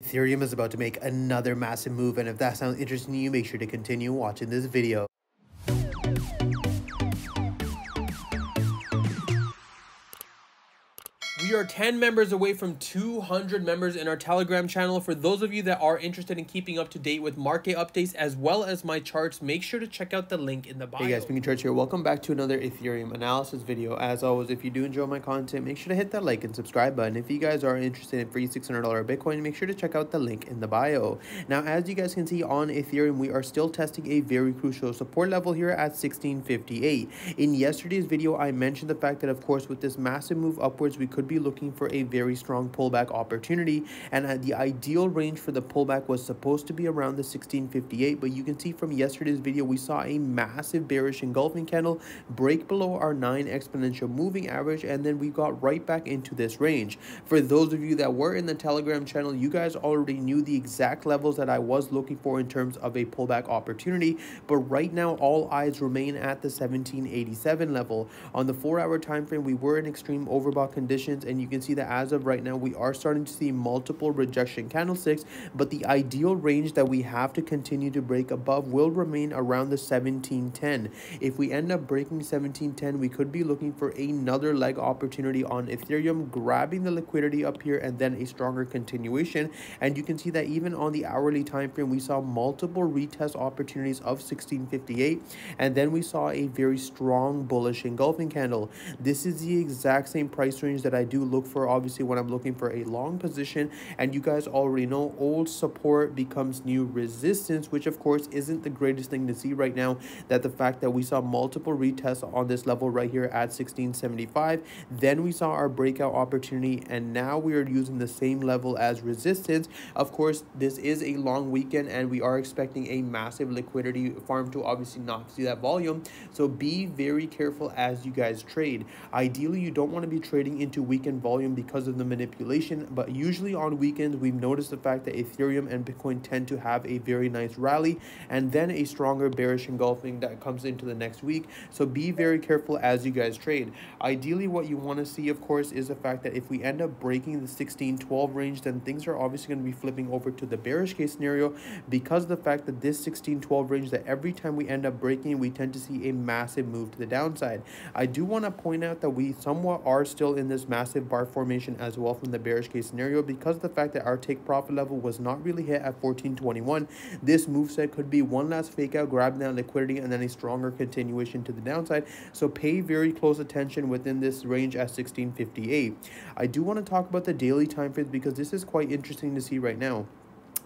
Ethereum is about to make another massive move, and if that sounds interesting to you, make sure to continue watching this video. We are 10 members away from 200 members in our Telegram channel. For those of you that are interested in keeping up to date with market updates as well as my charts, make sure to check out the link in the bio. Hey guys, Pingu Charts here. Welcome back to another Ethereum analysis video. As always, if you do enjoy my content, make sure to hit that like and subscribe button. If you guys are interested in free $600 Bitcoin, make sure to check out the link in the bio. Now, as you guys can see on Ethereum, we are still testing a very crucial support level here at 1658. In yesterday's video, I mentioned the fact that, of course, with this massive move upwards, we could be looking for a very strong pullback opportunity, and the ideal range for the pullback was supposed to be around the 1658, but you can see from yesterday's video we saw a massive bearish engulfing candle break below our 9 exponential moving average, and then we got right back into this range. For those of you that were in the Telegram channel, you guys already knew the exact levels that I was looking for in terms of a pullback opportunity, but right now all eyes remain at the 1787 level. On the 4-hour time frame, we were in extreme overbought conditions, and you can see that as of right now we are starting to see multiple rejection candlesticks, but the ideal range that we have to continue to break above will remain around the 1710. If we end up breaking 1710, we could be looking for another leg opportunity on Ethereum, grabbing the liquidity up here and then a stronger continuation. And you can see that even on the hourly time frame we saw multiple retest opportunities of 1658, and then we saw a very strong bullish engulfing candle. This is the exact same price range that I do look for obviously when I'm looking for a long position, and you guys already know old support becomes new resistance, which of course isn't the greatest thing to see right now, that the fact that we saw multiple retests on this level right here at 1675, then we saw our breakout opportunity, and now we are using the same level as resistance. Of course, this is a long weekend and we are expecting a massive liquidity farm to obviously not see that volume, so be very careful as you guys trade. Ideally, you don't want to be trading into weekend volume because of the manipulation, but usually on weekends we've noticed the fact that Ethereum and Bitcoin tend to have a very nice rally and then a stronger bearish engulfing that comes into the next week, so be very careful as you guys trade. Ideally, what you want to see, of course, is the fact that if we end up breaking the 1612 range, then things are obviously going to be flipping over to the bearish case scenario, because of the fact that this 1612 range, that every time we end up breaking, we tend to see a massive move to the downside. I do want to point out that we somewhat are still in this massive bar formation as well from the bearish case scenario, because of the fact that our take profit level was not really hit at 1421. This move set could be one last fake out, grabbing that liquidity, and then a stronger continuation to the downside, so pay very close attention within this range at 1658. I do want to talk about the daily time frames because this is quite interesting to see right now.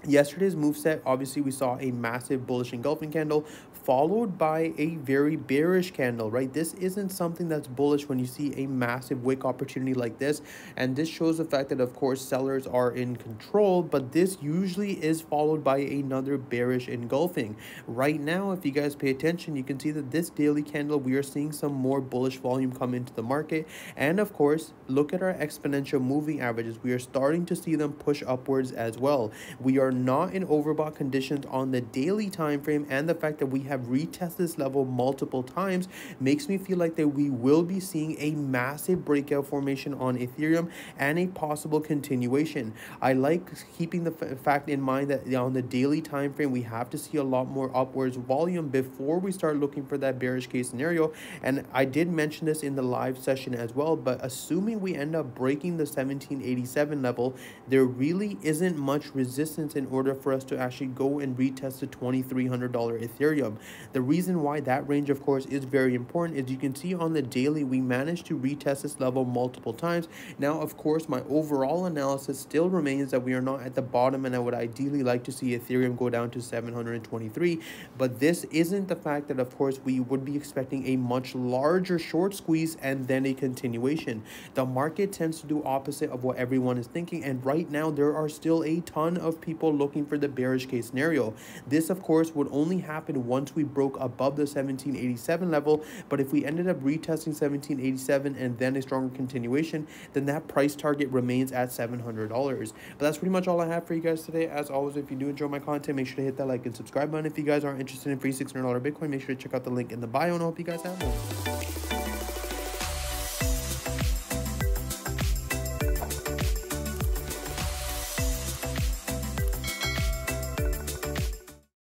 Yesterday's move set, obviously we saw a massive bullish engulfing candle followed by a very bearish candle, right? This isn't something that's bullish when you see a massive wick opportunity like this, and this shows the fact that of course sellers are in control, but this usually is followed by another bearish engulfing. Right now, if you guys pay attention, you can see that this daily candle, we are seeing some more bullish volume come into the market, and of course look at our exponential moving averages. We are starting to see them push upwards as well. We are not in overbought conditions on the daily time frame, and the fact that we have retested this level multiple times makes me feel like that we will be seeing a massive breakout formation on Ethereum and a possible continuation. I like keeping the fact in mind that on the daily time frame we have to see a lot more upwards volume before we start looking for that bearish case scenario, and I did mention this in the live session as well, but assuming we end up breaking the 1787 level, there really isn't much resistance in order for us to actually go and retest the $2,300 Ethereum. The reason why that range, of course, is very important is you can see on the daily we managed to retest this level multiple times. Now, of course, my overall analysis still remains that we are not at the bottom, and I would ideally like to see Ethereum go down to 723, but this isn't the fact that of course we would be expecting a much larger short squeeze and then a continuation. The market tends to do opposite of what everyone is thinking, and right now there are still a ton of people looking for the bearish case scenario. This of course would only happen once we broke above the 1787 level, but if we ended up retesting 1787 and then a stronger continuation, then that price target remains at $700. But that's pretty much all I have for you guys today. As always, if you do enjoy my content, make sure to hit that like and subscribe button. If you guys are interested in free $600 Bitcoin, make sure to check out the link in the bio, and I hope you guys have one.